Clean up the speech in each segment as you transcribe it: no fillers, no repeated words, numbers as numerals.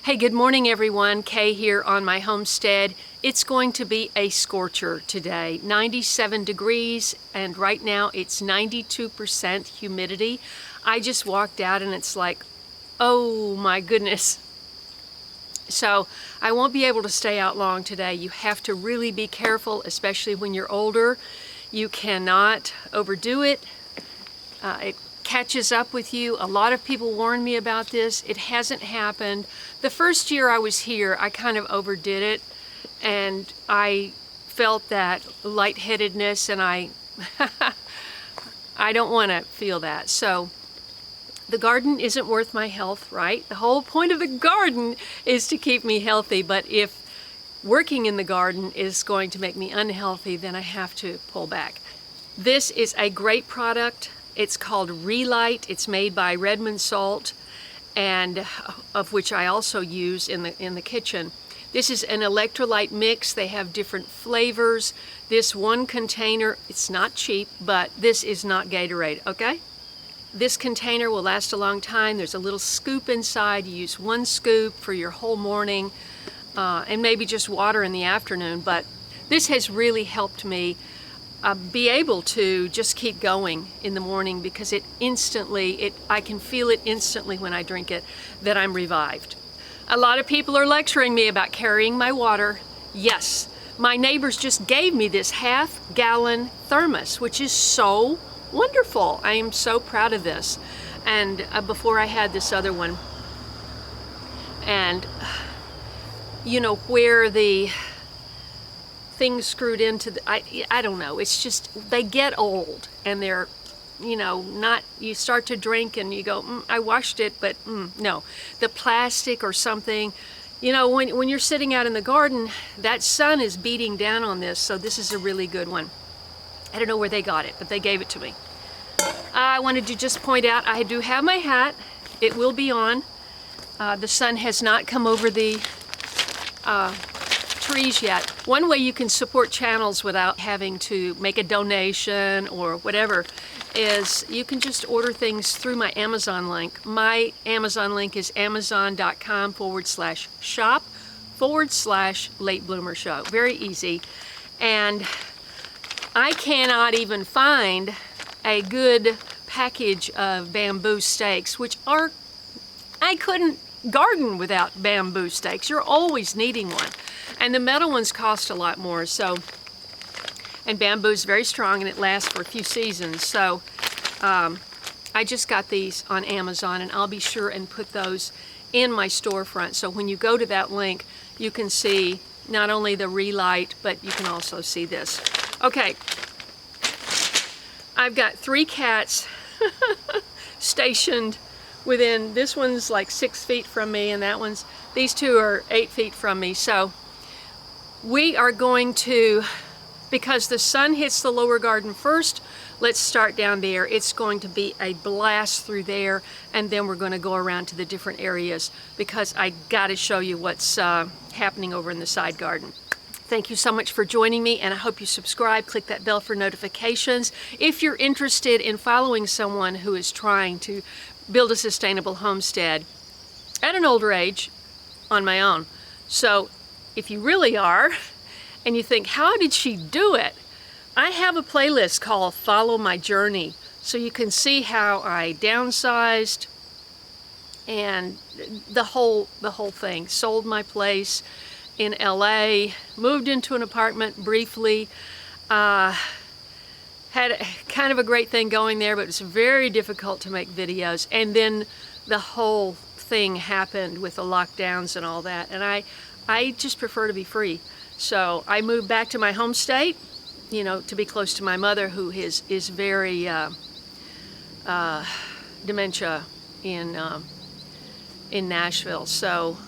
Hey, good morning everyone. Kay here on my homestead. It's going to be a scorcher today. 97 degrees and right now it's 92% humidity. I just walked out and it's like, oh my goodness. So I won't be able to stay out long today. You have to really be careful, especially when you're older. You cannot overdo it. It catches up with you. A lot of people warned me about this. It hasn't happened. The first year I was here, I kind of overdid it and I felt that lightheadedness and I don't want to feel that. So the garden isn't worth my health, right? The whole point of the garden is to keep me healthy, but if working in the garden is going to make me unhealthy, then I have to pull back. This is a great product. It's called Relight. It's made by Redmond Salt, and of which I also use in the kitchen. This is an electrolyte mix. They have different flavors. This one container, it's not cheap, but this is not Gatorade, okay? This container will last a long time. There's a little scoop inside. You use one scoop for your whole morning, and maybe just water in the afternoon, but this has really helped me be able to just keep going in the morning because I can feel it instantly when I drink it that I'm revived. A lot of people are lecturing me about carrying my water. Yes, my neighbors just gave me this half-gallon thermos, which is so wonderful. I am so proud of this. And before I had this other one, and you know where the things screwed into I don't know, it's just they get old and they're, you know, not, you start to drink and you go, I washed it, but no, the plastic or something, you know, when you're sitting out in the garden, that sun is beating down on this, so this is a really good one. I don't know where they got it, but they gave it to me. I wanted to just point out I do have my hat. It will be on. The sun has not come over the trees yet. One way you can support channels without having to make a donation or whatever is you can just order things through my Amazon link. My Amazon link is amazon.com/shop/late bloomer show. Very easy. And I cannot even find a good package of bamboo stakes, which are, I couldn't garden without bamboo stakes. You're always needing one. And the metal ones cost a lot more, so, and bamboo is very strong and it lasts for a few seasons. So I just got these on Amazon and I'll be sure and put those in my storefront. So when you go to that link, you can see not only the Relight, but you can also see this. Okay, I've got 3 cats stationed within, this one's like 6 feet from me and that one's, these 2 are 8 feet from me. So we are going to, because the sun hits the lower garden first, let's start down there. It's going to be a blast through there, and then we're going to go around to the different areas because I got to show you what's happening over in the side garden. Thank you so much for joining me, and I hope you subscribe, click that bell for notifications. If you're interested in following someone who is trying to build a sustainable homestead at an older age on my own. So if you really are, and you think, how did she do it? I have a playlist called Follow My Journey, so you can see how I downsized and the whole thing. Sold my place in LA, moved into an apartment briefly, had kind of a great thing going there, but it's very difficult to make videos. And then the whole thing happened with the lockdowns and all that, and I just prefer to be free. So I moved back to my home state, you know, to be close to my mother, who is very dementia in Nashville. So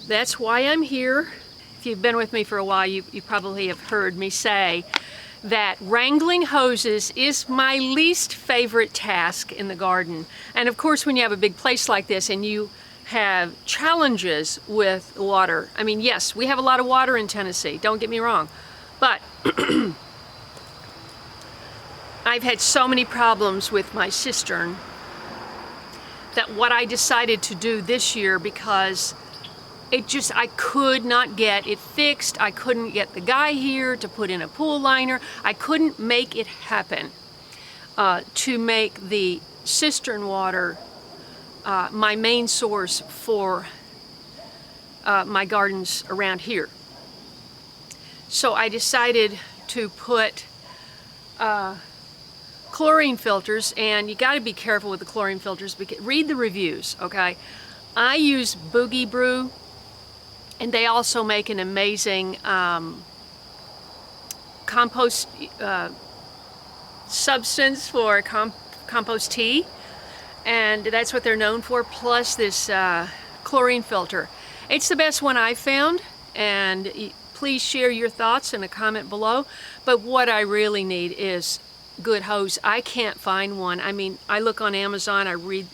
that's why I'm here. If you've been with me for a while, you probably have heard me say that wrangling hoses is my least favorite task in the garden. And of course, when you have a big place like this and you have challenges with water. I mean, yes, we have a lot of water in Tennessee, don't get me wrong, but I've had so many problems with my cistern that what I decided to do this year, because I could not get it fixed. I couldn't get the guy here to put in a pool liner. I couldn't make it happen to make the cistern water my main source for my gardens around here. So I decided to put chlorine filters, and you got to be careful with the chlorine filters because read the reviews, okay? I use Boogie Brew, and they also make an amazing compost substance for compost tea, and that's what they're known for, plus this chlorine filter. It's the best one I've found, and please share your thoughts in a comment below. But what I really need is good hose. I can't find one. I mean, I look on Amazon, I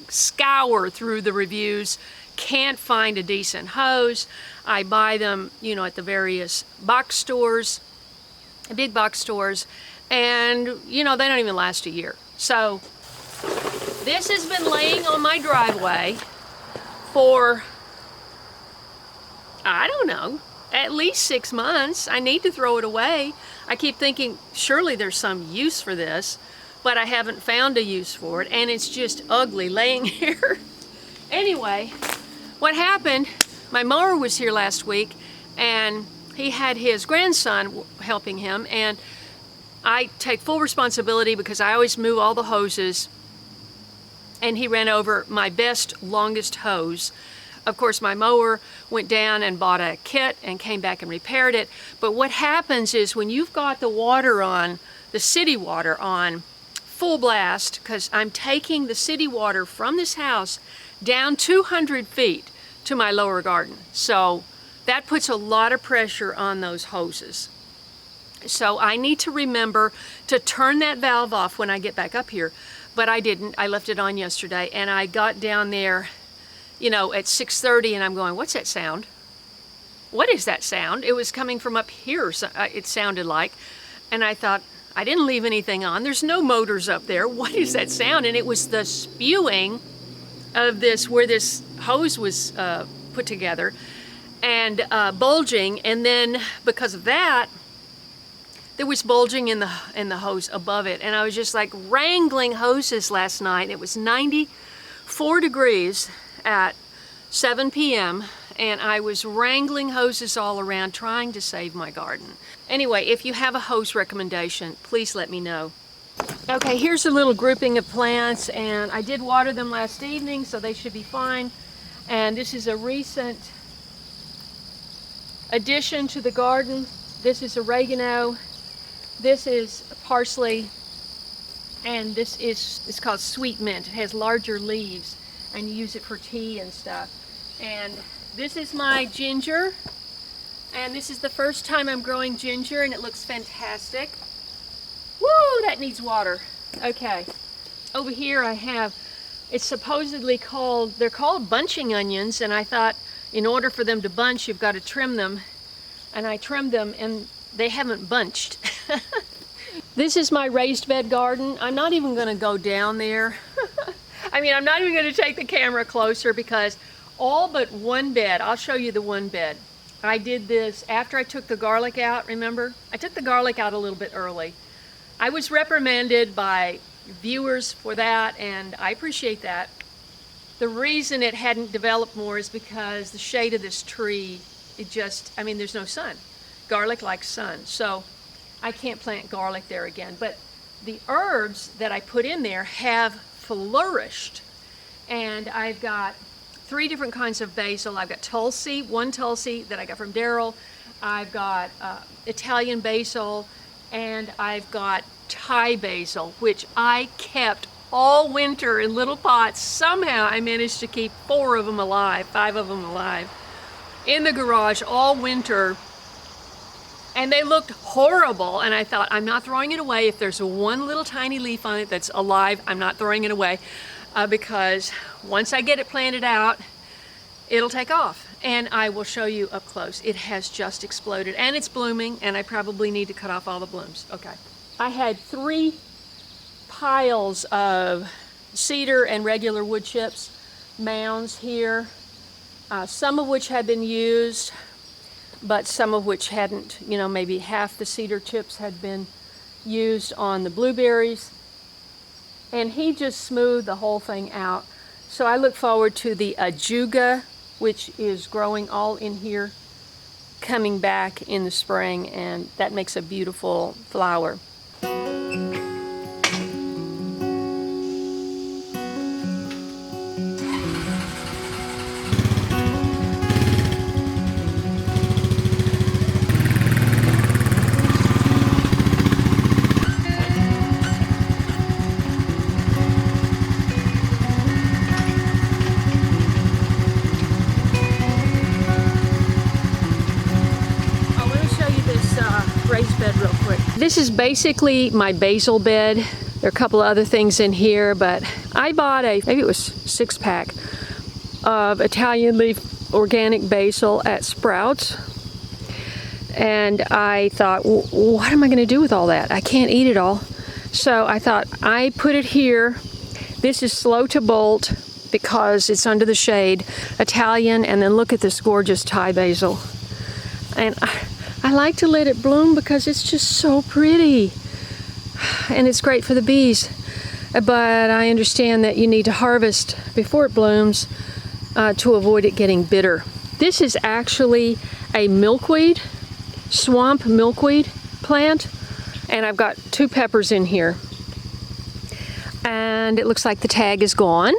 scour through the reviews, can't find a decent hose. I buy them, you know, at the various box stores, big box stores, and you know, they don't even last a year. So this has been laying on my driveway for, I don't know, at least 6 months. I need to throw it away. I keep thinking, surely there's some use for this, but I haven't found a use for it, and it's just ugly laying here. Anyway, what happened, my mower was here last week, and he had his grandson helping him, and I take full responsibility because I always move all the hoses, and he ran over my best, longest hose. Of course, my mower went down and bought a kit and came back and repaired it. But what happens is when you've got the water on, the city water on full blast, because I'm taking the city water from this house down 200 feet to my lower garden. So that puts a lot of pressure on those hoses. So I need to remember to turn that valve off when I get back up here. But I didn't. I left it on yesterday, and I got down there, you know, at 6:30, and I'm going, what's that sound? What is that sound? It was coming from up here, so it sounded like. And I thought, I didn't leave anything on. There's no motors up there. What is that sound? And it was the spewing of this, where this hose was put together, and bulging. And then because of that, there was bulging in the hose above it. And I was just like wrangling hoses last night. It was 94 degrees at 7 p.m. and I was wrangling hoses all around trying to save my garden. Anyway, if you have a hose recommendation, please let me know. Okay, here's a little grouping of plants, and I did water them last evening, so they should be fine. And this is a recent addition to the garden. This is oregano, this is parsley, and this is, it's called sweet mint. It has larger leaves, and you use it for tea and stuff. And this is my ginger, and this is the first time I'm growing ginger, and it looks fantastic. Woo, that needs water. Okay, over here I have, it's supposedly called, they're called bunching onions, and I thought in order for them to bunch, you've got to trim them. And I trimmed them, and they haven't bunched. This is my raised bed garden. I'm not even going to go down there. I mean, I'm not even going to take the camera closer because all but one bed, I'll show you the one bed. I did this after I took the garlic out, remember? I took the garlic out a little bit early. I was reprimanded by viewers for that, and I appreciate that. The reason it hadn't developed more is because the shade of this tree, it just, I mean, there's no sun. Garlic likes sun, so I can't plant garlic there again. But the herbs that I put in there have flourished, and I've got 3 different kinds of basil. I've got Tulsi, one Tulsi that I got from Daryl. I've got Italian basil, and I've got Thai basil, which I kept all winter in little pots. Somehow I managed to keep 4 of them alive, 5 of them alive, in the garage all winter. And they looked horrible, and I thought, I'm not throwing it away. If there's one little tiny leaf on it that's alive, I'm not throwing it away, because once I get it planted out, it'll take off. And I will show you up close. It has just exploded, and it's blooming, and I probably need to cut off all the blooms. Okay. I had 3 piles of cedar and regular wood chips, mounds here, some of which had been used, but some of which hadn't. You know, maybe half the cedar chips had been used on the blueberries. And he just smoothed the whole thing out. So I look forward to the ajuga, which is growing all in here, coming back in the spring, and that makes a beautiful flower. Bed real quick. This is basically my basil bed. There are a couple of other things in here, but I bought maybe it was 6-pack of Italian leaf organic basil at Sprouts, and I thought, what am I going to do with all that? I can't eat it all. So I thought, I put it here. This is slow to bolt because it's under the shade, Italian, and then look at this gorgeous Thai basil. And I like to let it bloom because it's just so pretty, and it's great for the bees. But I understand that you need to harvest before it blooms to avoid it getting bitter. This is actually a milkweed, swamp milkweed plant, and I've got 2 peppers in here. And it looks like the tag is gone,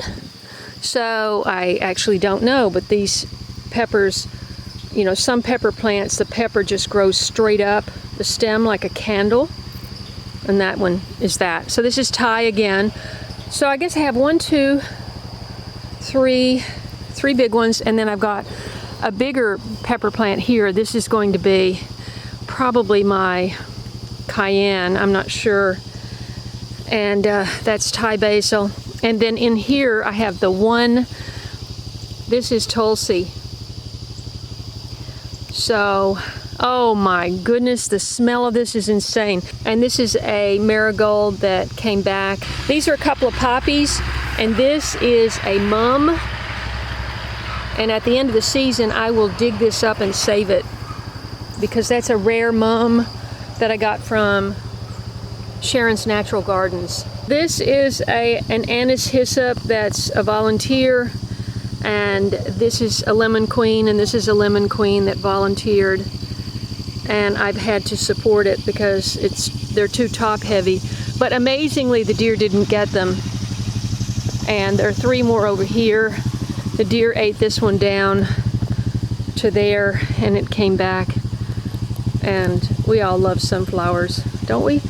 so I actually don't know, but these peppers, you know, some pepper plants, the pepper just grows straight up the stem like a candle, and that one is that. So this is Thai again. So I guess I have 1, 2, 3 big ones, and then I've got a bigger pepper plant here. This is going to be probably my cayenne, I'm not sure. And that's Thai basil. And then in here I have the one, this is Tulsi. So, oh my goodness, the smell of this is insane. And this is a marigold that came back. These are a couple of poppies, and this is a mum. And at the end of the season, I will dig this up and save it, because that's a rare mum that I got from Sharon's Natural Gardens. This is an anise hyssop that's a volunteer. And this is a lemon queen, and this is a lemon queen that volunteered. And I've had to support it because they're too top heavy. But amazingly, the deer didn't get them. And there are 3 more over here. The deer ate this one down to there, and it came back. And we all love sunflowers, don't we?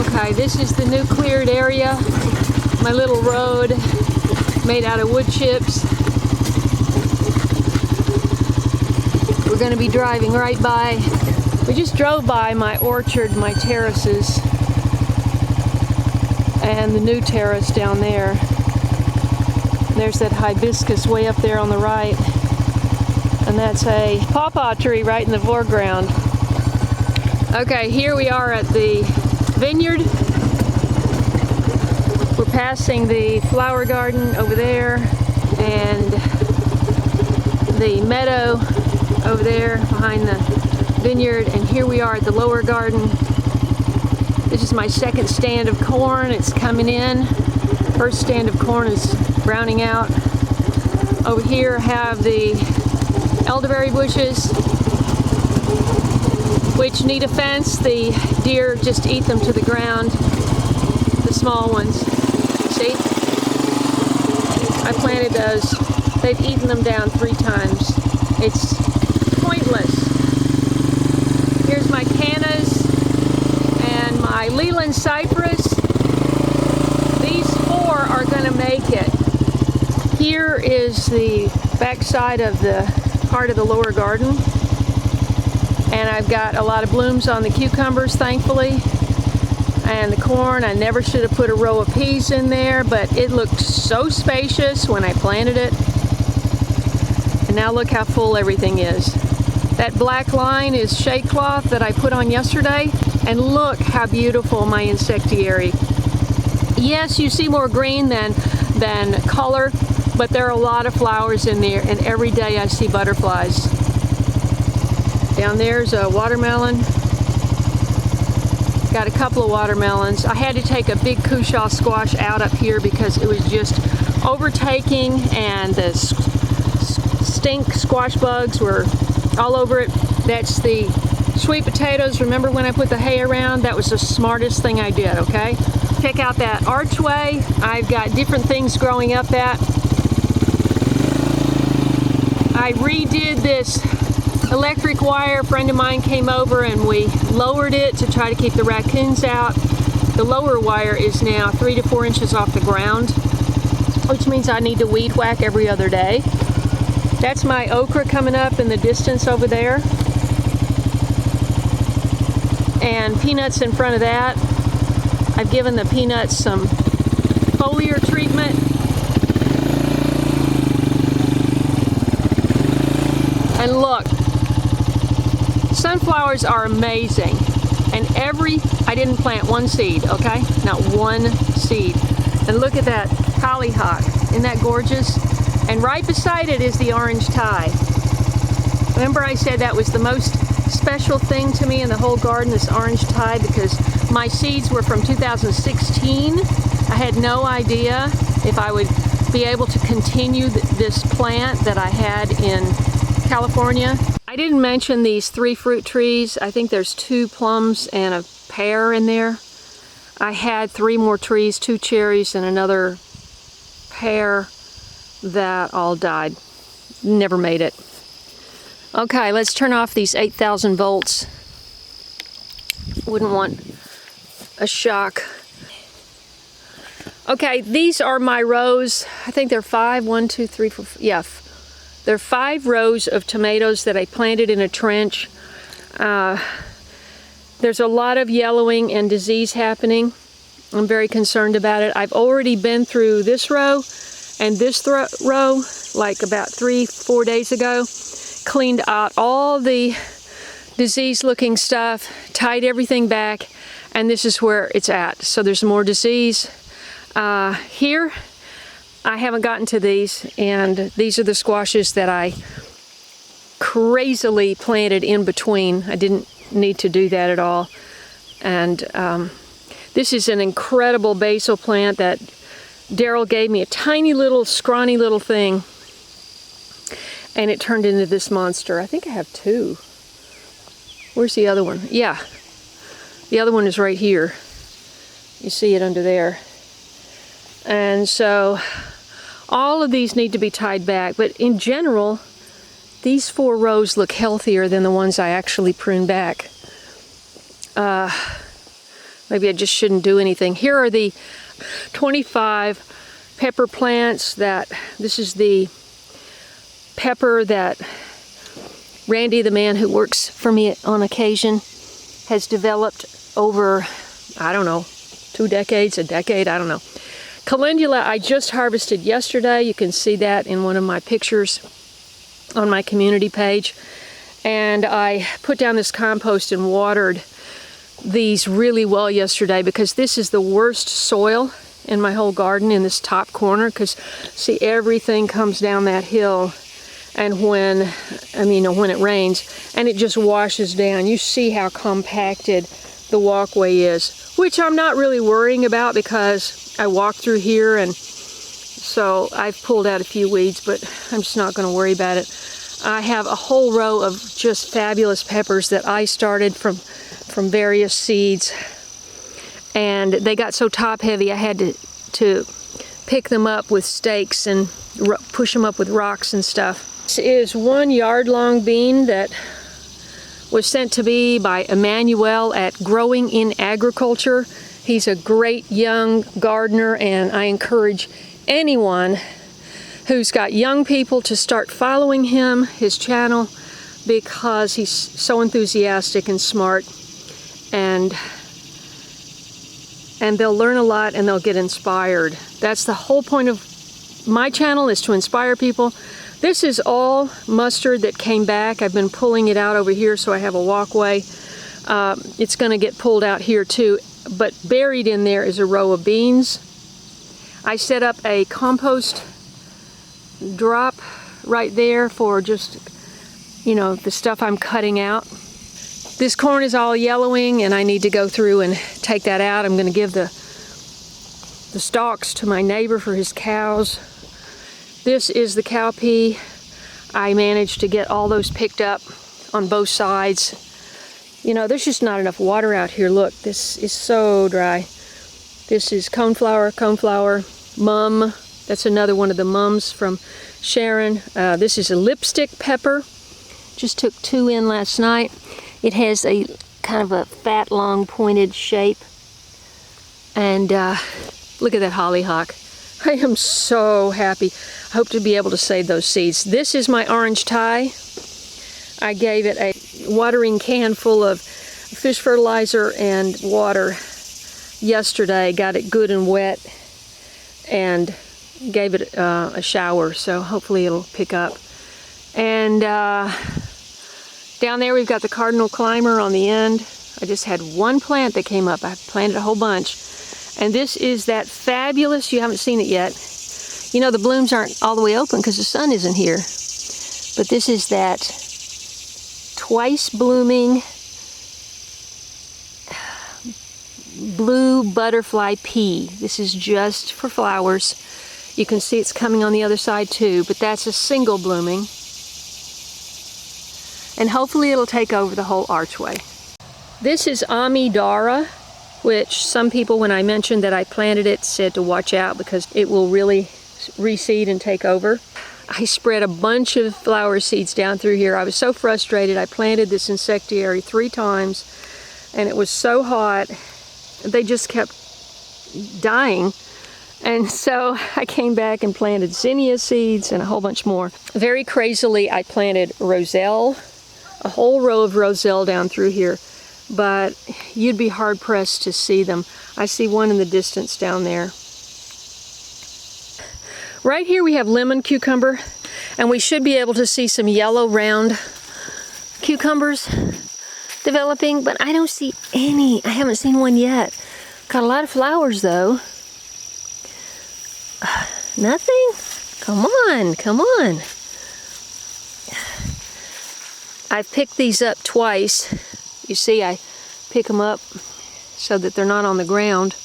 Okay, this is the new cleared area, my little road made out of wood chips. We're going to be driving right by, we just drove by my orchard, my terraces, and the new terrace down there. There's that hibiscus way up there on the right, and that's a pawpaw tree right in the foreground. Okay, here we are at the vineyard. We're passing the flower garden over there and the meadow over there behind the vineyard, and here we are at the lower garden. This is my second stand of corn. It's coming in. First stand of corn is browning out. Over here I have the elderberry bushes, which need a fence. The deer just eat them to the ground, the small ones. See? I planted those. They've eaten them down 3 times. It's pointless. Here's my cannas and my Leland cypress. These 4 are going to make it. Here is the back side of the part of the lower garden. And I've got a lot of blooms on the cucumbers, thankfully. And the corn, I never should have put a row of peas in there, but it looked so spacious when I planted it. And now look how full everything is. That black line is shade cloth that I put on yesterday, and look how beautiful my insectiary. Yes, you see more green than color, but there are a lot of flowers in there, and every day I see butterflies. Down there's a watermelon. Got a couple of watermelons. I had to take a big cushaw squash out up here because it was just overtaking, and the stink squash bugs were all over it. That's the sweet potatoes. Remember when I put the hay around? That was the smartest thing I did, okay? Check out that archway. I've got different things growing up that. I redid this electric wire. A friend of mine came over and we lowered it to try to keep the raccoons out. The lower wire is now 3 to 4 inches off the ground, which means I need to weed whack every other day. That's my okra coming up in the distance over there. And peanuts in front of that. I've given the peanuts some foliar treatment. And look, sunflowers are amazing. And I didn't plant one seed, okay? Not one seed. And look at that hollyhock. Isn't that gorgeous? And right beside it is the orange tie. Remember I said that was the most special thing to me in the whole garden, this orange tie, because my seeds were from 2016. I had no idea if I would be able to continue this plant that I had in California. I didn't mention these 3 fruit trees. I think there's 2 plums and a pear in there. I had 3 more trees, 2 cherries and another pear that all died. Never made it. Okay, let's turn off these 8,000 volts. Wouldn't want a shock. Okay, these are my rows. I think they're 5, 1, 2, 3, 4, yeah. There are 5 rows of tomatoes that I planted in a trench. There's a lot of yellowing and disease happening. I'm very concerned about it. I've already been through this row and this row, like about 3-4 days ago. Cleaned out all the disease-looking stuff, tied everything back, and this is where it's at. So there's more disease. Here, I haven't gotten to these, and these are the squashes that I crazily planted in between. I didn't need to do that at all. And this is an incredible basil plant that Daryl gave me, a tiny little, scrawny little thing, and it turned into this monster. I think I have 2. Where's the other one? Yeah, the other one is right here. You see it under there. And so all of these need to be tied back, but in general, these 4 rows look healthier than the ones I actually pruned back. Maybe I just shouldn't do anything. Here are the 25 pepper plants this is the pepper that Randy, the man who works for me on occasion, has developed over, I don't know, 2 decades, a decade, I don't know. Calendula I just harvested yesterday. You can see that in one of my pictures on my community page. And I put down this compost and watered these really well yesterday, because this is the worst soil in my whole garden, in this top corner, because see, everything comes down that hill, and when it rains and it just washes down, you see how compacted the walkway is, which I'm not really worrying about because I walk through here, and so I've pulled out a few weeds, but I'm just not going to worry about it. I have a whole row of just fabulous peppers that I started from various seeds, and they got so top heavy I had to pick them up with stakes and push them up with rocks and stuff. This is 1 yard long bean that was sent to me by Emmanuel at Growing in Agriculture. He's a great young gardener, and I encourage anyone who's got young people to start following him, his channel, because he's so enthusiastic and smart, and they'll learn a lot and they'll get inspired. That's the whole point of my channel, is to inspire people. This is all mustard that came back. I've been pulling it out over here so I have a walkway. It's going to get pulled out here too, but buried in there is a row of beans. I set up a compost drop right there for just, you know, the stuff I'm cutting out. This corn is all yellowing and I need to go through and take that out. I'm going to give the stalks to my neighbor for his cows. This is the cowpea. I managed to get all those picked up on both sides. You know, there's just not enough water out here. Look, this is so dry. This is coneflower, mum. That's another one of the mums from Sharon. This is a lipstick pepper. Just took 2 in last night. It has a kind of a fat, long, pointed shape. And look at that hollyhock. I am so happy. I hope to be able to save those seeds. This is my orange tie. I gave it a watering can full of fish fertilizer and water yesterday. Got it good and wet and gave it a shower, so hopefully it'll pick up. And down there we've got the cardinal climber on the end. I just had one plant that came up. I planted a whole bunch. And this is that fabulous, you haven't seen it yet. You know, the blooms aren't all the way open because the sun isn't here. But this is that twice blooming blue butterfly pea. This is just for flowers. You can see it's coming on the other side too, but that's a single blooming. And hopefully it'll take over the whole archway. This is Amidara, which some people, when I mentioned that I planted it, said to watch out because it will really reseed and take over. I spread a bunch of flower seeds down through here. I was so frustrated. I planted this insectary 3 times and it was so hot. They just kept dying. And so I came back and planted zinnia seeds and a whole bunch more. Very crazily, I planted roselle, a whole row of roselle down through here. But you'd be hard-pressed to see them. I see one in the distance down there. Right here we have lemon cucumber, and we should be able to see some yellow round cucumbers developing, but I don't see any. I haven't seen one yet. Got a lot of flowers though. Nothing? Come on, come on. I've picked these up twice. You see, I pick them up so that they're not on the ground.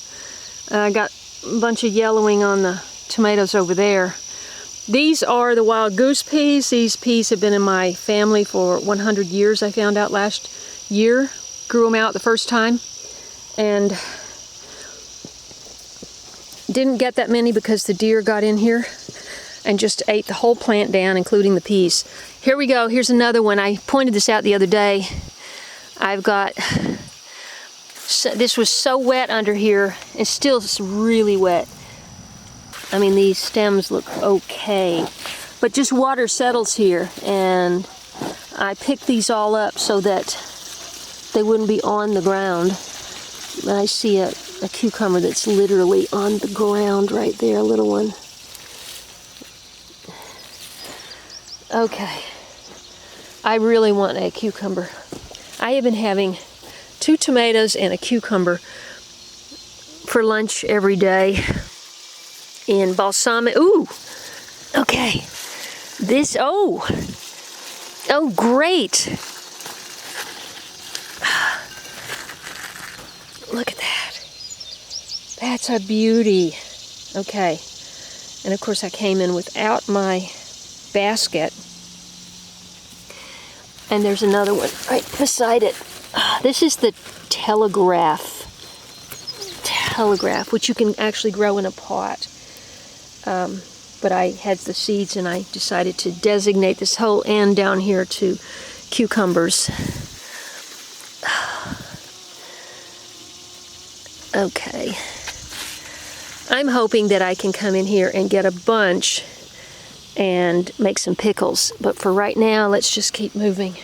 I got a bunch of yellowing on the tomatoes over there. These are the wild goose peas. These peas have been in my family for 100 years, I found out last year. Grew them out the first time and didn't get that many because the deer got in here and just ate the whole plant down, including the peas. Here we go. Here's another one. I pointed this out the other day. I've got, this was so wet under here. It's still really wet. I mean, these stems look okay, but just water settles here, and I picked these all up so that they wouldn't be on the ground. I see a cucumber that's literally on the ground right there, a little one. Okay, I really want a cucumber. I have been having 2 tomatoes and a cucumber for lunch every day in balsamic. Ooh, okay. This, oh great. Look at that. That's a beauty. Okay, and of course I came in without my basket. And there's another one right beside it. This is the telegraph, which you can actually grow in a pot. But I had the seeds and I decided to designate this whole end down here to cucumbers. Okay. I'm hoping that I can come in here and get a bunch and make some pickles. But for right now, let's just keep moving.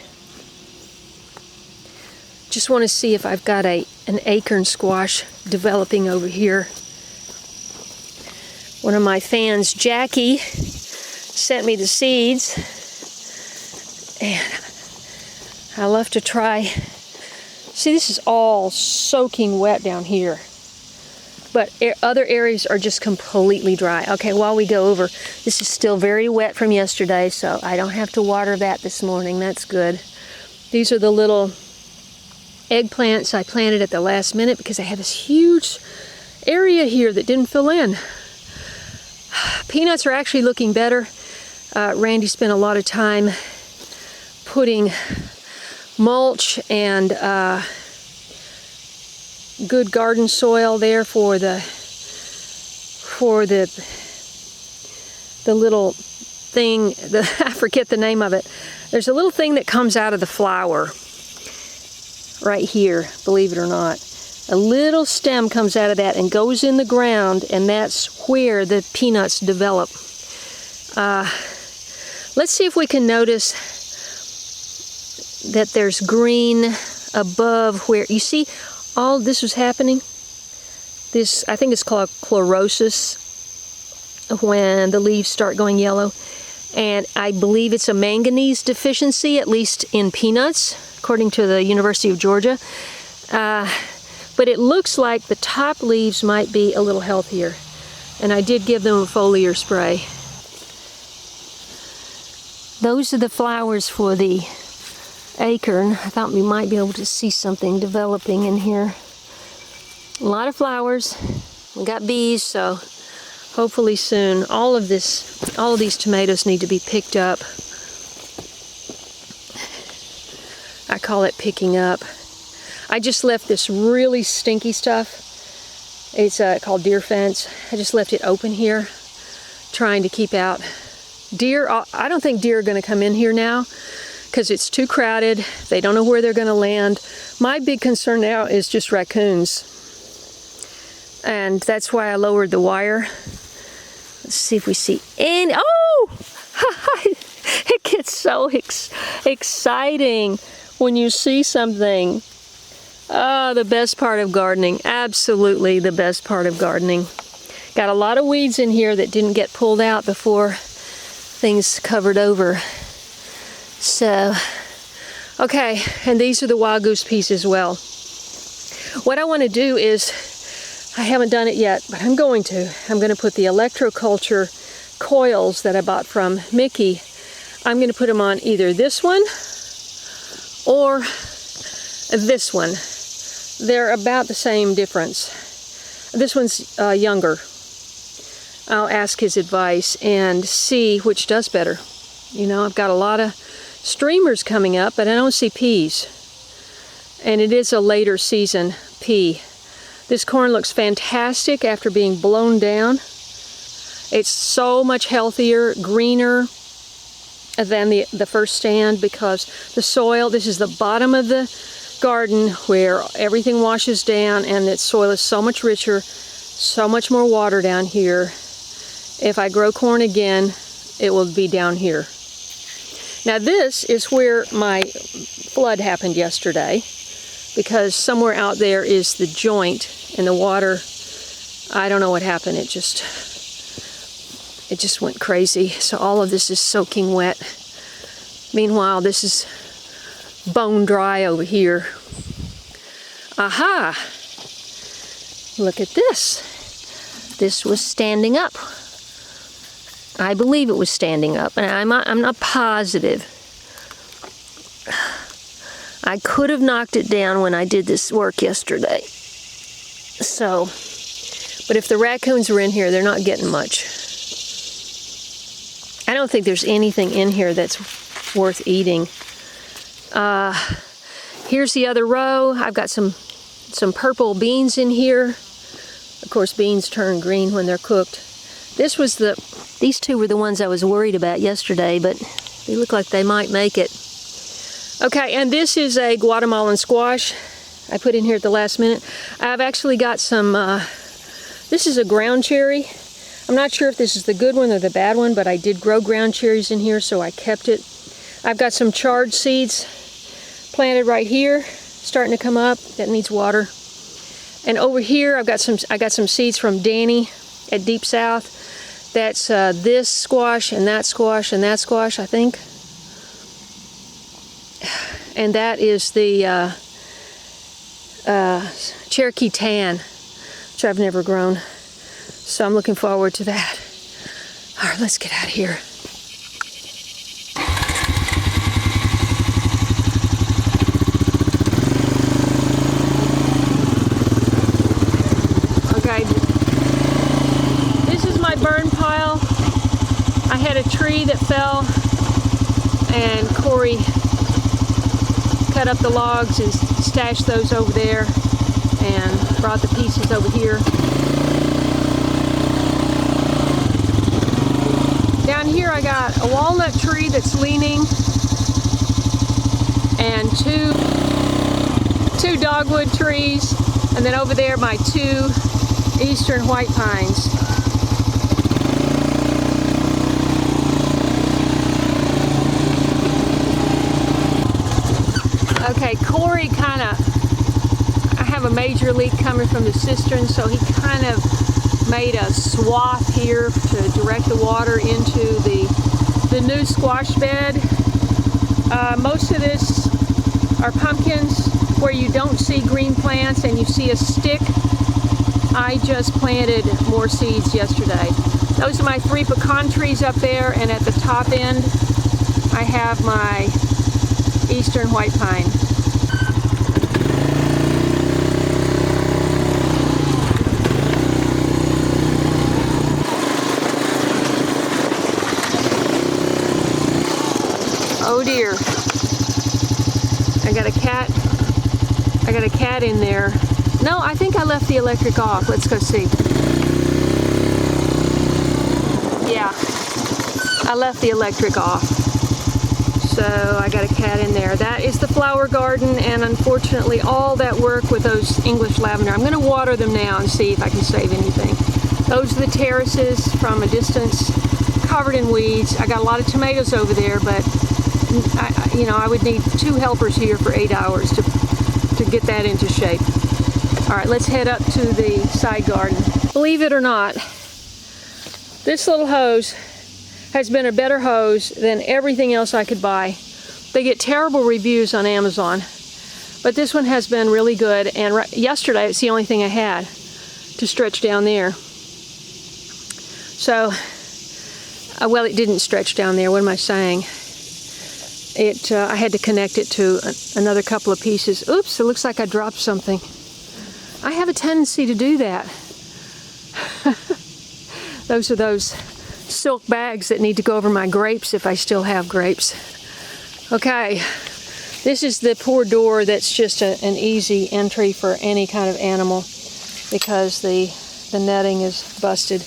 Just want to see if I've got an acorn squash developing over here. One of my fans, Jackie, sent me the seeds, and I love to try. See, this is all soaking wet down here, but other areas are just completely dry. Okay, while we go over, this is still very wet from yesterday, so I don't have to water that this morning. That's good. These are the little eggplants I planted at the last minute because I had this huge area here that didn't fill in. Peanuts are actually looking better. Randy spent a lot of time putting mulch and good garden soil there for the little thing. I forget the name of it. There's a little thing that comes out of the flower right here, believe it or not. A little stem comes out of that and goes in the ground, and that's where the peanuts develop. Let's see if we can notice that there's green above where, you see, all this was happening. This, I think it's called chlorosis, when the leaves start going yellow. And I believe it's a manganese deficiency, at least in peanuts, according to the University of Georgia. But it looks like the top leaves might be a little healthier. And I did give them a foliar spray. Those are the flowers for the acorn. I thought we might be able to see something developing in here. A lot of flowers. We got bees, so hopefully soon. All of these tomatoes need to be picked up. I call it picking up. I just left this really stinky stuff. It's called deer fence. I just left it open here, trying to keep out deer. I don't think deer are going to come in here now because it's too crowded. They don't know where they're going to land. My big concern now is just raccoons. And that's why I lowered the wire. Let's see if we see any. Oh! It gets so exciting when you see something. Oh, the best part of gardening. Absolutely the best part of gardening. Got a lot of weeds in here that didn't get pulled out before things covered over. So, okay, and these are the wild goose peas as well. What I want to do is, I haven't done it yet, but I'm going to. I'm going to put the electroculture coils that I bought from Mickey. I'm going to put them on either this one or this one. They're about the same difference. This one's younger. I'll ask his advice and see which does better. You know, I've got a lot of streamers coming up, but I don't see peas. And it is a later season pea. This corn looks fantastic after being blown down. It's so much healthier, greener than the first stand because the soil, this is the bottom of the garden where everything washes down and the soil is so much richer, so much more water down here. If I grow corn again, it will be down here. Now this is where my flood happened yesterday because somewhere out there is the joint and the water, I don't know what happened, it just went crazy. So all of this is soaking wet. Meanwhile, this is bone dry over here. Aha! Look at this. This was standing up. I believe it was standing up, and I'm not positive. I could have knocked it down when I did this work yesterday. So, but if the raccoons were in here, they're not getting much. I don't think there's anything in here that's worth eating. Here's the other row. I've got some purple beans in here. Of course, beans turn green when they're cooked. These two were the ones I was worried about yesterday, but they look like they might make it. Okay, and this is a Guatemalan squash I put in here at the last minute. I've actually got some, this is a ground cherry. I'm not sure if this is the good one or the bad one, but I did grow ground cherries in here, so I kept it. I've got some chard seeds planted right here, starting to come up. That needs water. And over here, I got some seeds from Danny at Deep South. That's this squash and that squash and that squash, I think. And that is the Cherokee Tan, which I've never grown. So I'm looking forward to that. All right, let's get out of here. Okay, this is my burn pile. I had a tree that fell, and Corey cut up the logs and stashed those over there and brought the pieces over here. Down here I got a walnut tree that's leaning and two dogwood trees, and then over there my 2 eastern white pines. Okay, Corey I have a major leak coming from the cistern, so he kind of made a swath here to direct the water into the new squash bed. Most of this are pumpkins where you don't see green plants and you see a stick. I just planted more seeds yesterday. Those are my 3 pecan trees up there, and at the top end I have my eastern white pine. Oh dear. I got a cat in there. No, I think I left the electric off. Let's go see. Yeah, I left the electric off. So I got a cat in there. That is the flower garden, and unfortunately all that work with those English lavender. I'm going to water them now and see if I can save anything. Those are the terraces from a distance, covered in weeds. I got a lot of tomatoes over there, but I would need 2 helpers here for 8 hours to get that into shape. All right, let's head up to the side garden. Believe it or not, this little hose has been a better hose than everything else I could buy. They get terrible reviews on Amazon, but this one has been really good, and yesterday it's the only thing I had to stretch down there. So, well, it didn't stretch down there. What am I saying? I had to connect it to another couple of pieces. Oops, it looks like I dropped something. I have a tendency to do that. Those are those silk bags that need to go over my grapes if I still have grapes. Okay, this is the poor door that's just an easy entry for any kind of animal because the netting is busted.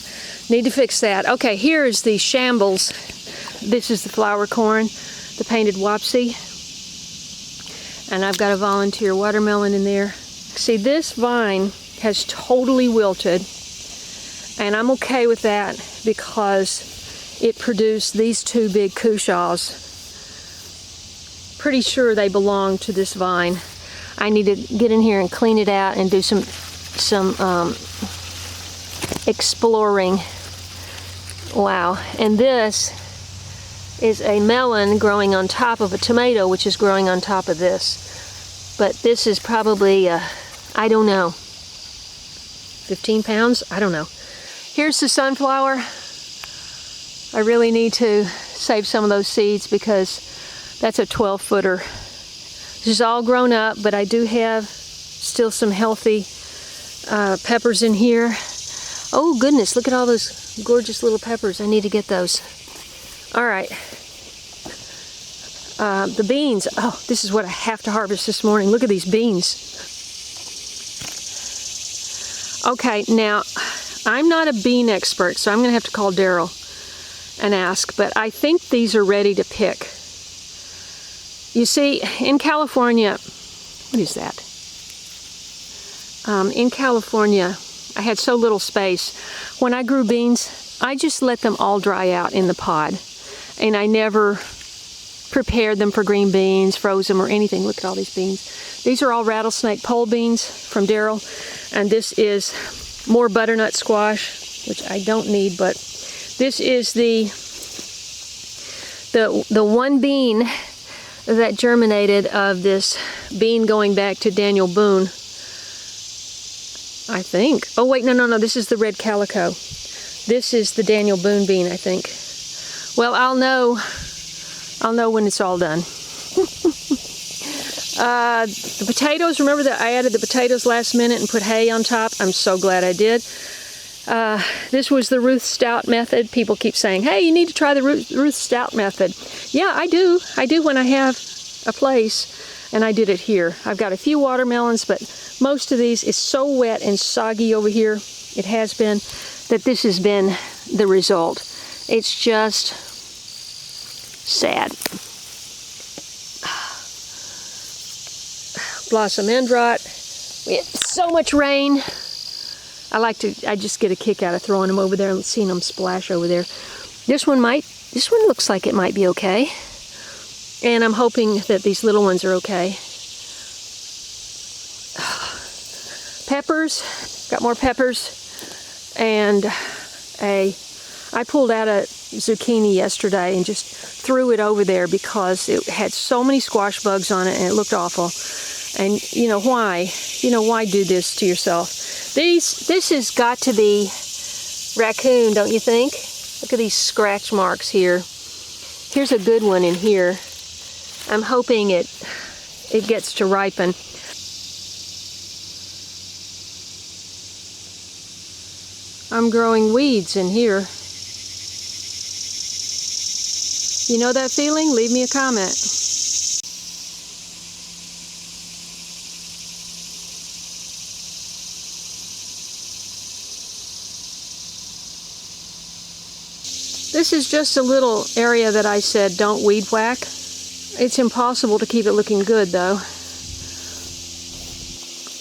Need to fix that. Okay, here is the shambles. This is the flower corn, the painted wapsie, and I've got a volunteer watermelon in there. See, this vine has totally wilted, and I'm okay with that because it produced these 2 big cushaws. Pretty sure they belong to this vine. I need to get in here and clean it out and do some exploring. Wow, and this is a melon growing on top of a tomato, which is growing on top of this. But this is probably, I don't know, 15 pounds? I don't know. Here's the sunflower. I really need to save some of those seeds because that's a 12-footer. This is all grown up, but I do have still some healthy peppers in here. Oh goodness, look at all those gorgeous little peppers. I need to get those. All right. The beans. Oh, this is what I have to harvest this morning. Look at these beans. Okay, now, I'm not a bean expert, so I'm going to have to call Daryl and ask, but I think these are ready to pick. You see, in California, what is that? In California, I had so little space. When I grew beans, I just let them all dry out in the pod. And I never prepared them for green beans, froze them, or anything. Look at all these beans. These are all rattlesnake pole beans from Daryl. And this is more butternut squash, which I don't need, but this is the one bean that germinated of this bean going back to Daniel Boone, I think. Oh wait, no, this is the red calico. This is the Daniel Boone bean, I think. Well, I'll know when it's all done. The potatoes, remember that I added the potatoes last minute and put hay on top? I'm so glad I did. This was the Ruth Stout method. People keep saying, hey, you need to try the Ruth Stout method. Yeah, I do. I do when I have a place, and I did it here. I've got a few watermelons, but most of these is so wet and soggy over here, it has been, that this has been the result. It's just sad. Blossom end rot. We had so much rain. I just get a kick out of throwing them over there and seeing them splash over there. This one looks like it might be okay. And I'm hoping that these little ones are okay. Peppers, got more peppers. And I pulled out a zucchini yesterday and just threw it over there because it had so many squash bugs on it and it looked awful. And you know why? You know, why do this to yourself? This has got to be raccoon, don't you think? Look at these scratch marks here. Here's a good one in here. I'm hoping it gets to ripen. I'm growing weeds in here. You know that feeling? Leave me a comment. This is just a little area that I said don't weed whack. It's impossible to keep it looking good though.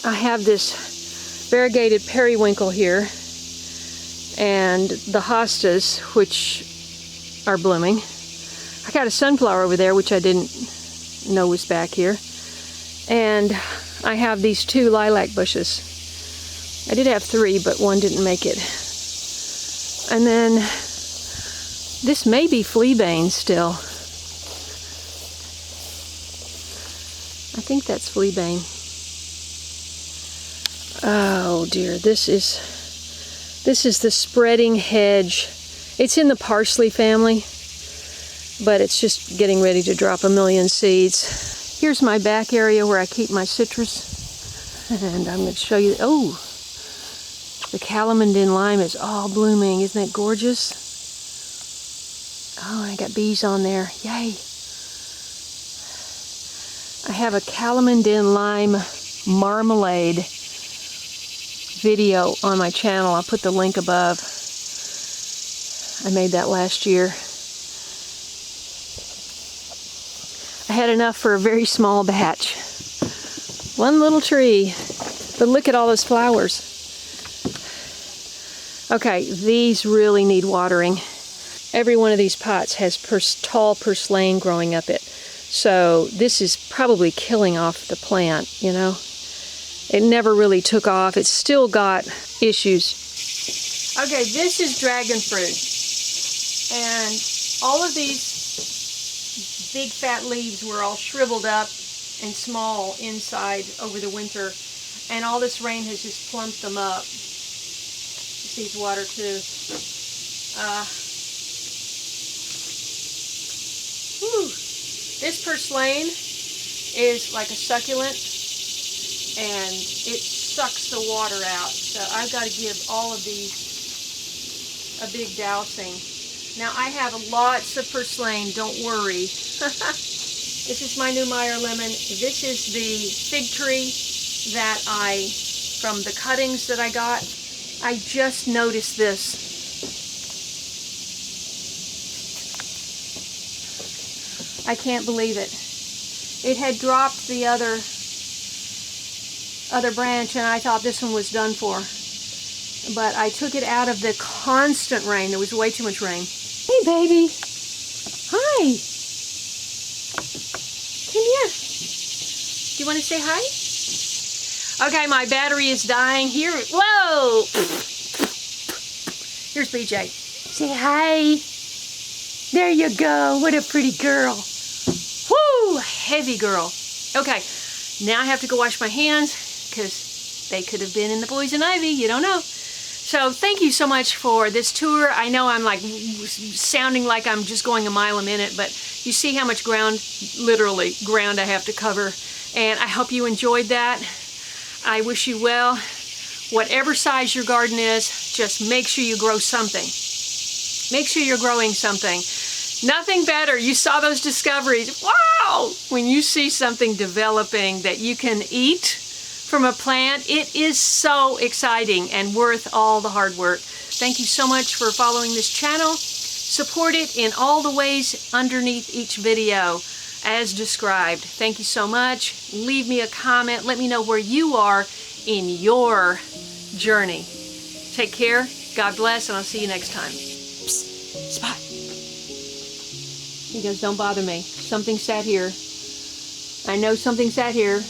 I have this variegated periwinkle here and the hostas, which are blooming. I got a sunflower over there, which I didn't know was back here. And I have these 2 lilac bushes. I did have 3, but one didn't make it. And then this may be fleabane still. I think that's fleabane. Oh dear, this is the spreading hedge. It's in the parsley family, but it's just getting ready to drop a million seeds. Here's my back area where I keep my citrus. And I'm going to show you, oh, the calamondin lime is all blooming. Isn't that gorgeous? Oh, I got bees on there. Yay. I have a calamondin lime marmalade video on my channel. I'll put the link above. I made that last year. I had enough for a very small batch. One little tree. But look at all those flowers. Okay, these really need watering. Every one of these pots has tall purslane growing up it. So this is probably killing off the plant, you know. It never really took off. It's still got issues. Okay, this is dragon fruit. And all of these big fat leaves were all shriveled up and small inside over the winter. And all this rain has just plumped them up. This needs water too. This purslane is like a succulent and it sucks the water out. So I've got to give all of these a big dousing. Now I have lots of purslane, don't worry. This is my new Meyer lemon. This is the fig tree that from the cuttings that I got. I just noticed this. I can't believe it. It had dropped the other branch and I thought this one was done for. but I took it out of the constant rain. There was way too much rain. Hey, baby. Hi. Come here. Do you want to say hi? Okay, my battery is dying. Here. Whoa. Here's BJ. Say hi. There you go. What a pretty girl. Woo! Heavy girl. Okay, now I have to go wash my hands because they could have been in the poison ivy. You don't know. So thank you so much for this tour. I know I'm like sounding like I'm just going a mile a minute, but you see how much ground, literally ground, I have to cover. And I hope you enjoyed that. I wish you well. Whatever size your garden is, just make sure you grow something. Make sure you're growing something. Nothing better. You saw those discoveries. Wow! When you see something developing that you can eat from a plant, it is so exciting and worth all the hard work. Thank you so much for following this channel. Support it in all the ways underneath each video as described. Thank you so much. Leave me a comment. Let me know where you are in your journey. Take care. God bless, and I'll see you next time. Psst, Spot. He goes, don't bother me. Something sat here. I know something sat here.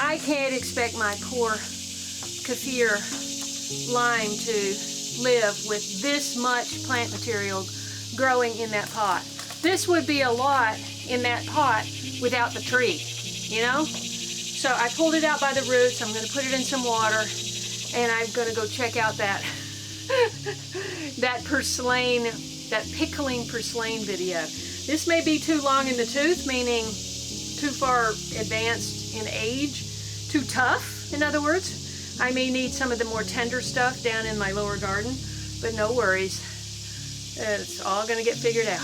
I can't expect my poor kaffir lime to live with this much plant material growing in that pot. This would be a lot in that pot without the tree, you know? So I pulled it out by the roots. I'm going to put it in some water, and I'm going to go check out that that purslane, that pickling purslane video. This may be too long in the tooth, meaning too far advanced in age. Too tough, in other words. I may need some of the more tender stuff down in my lower garden, but no worries. It's all going to get figured out.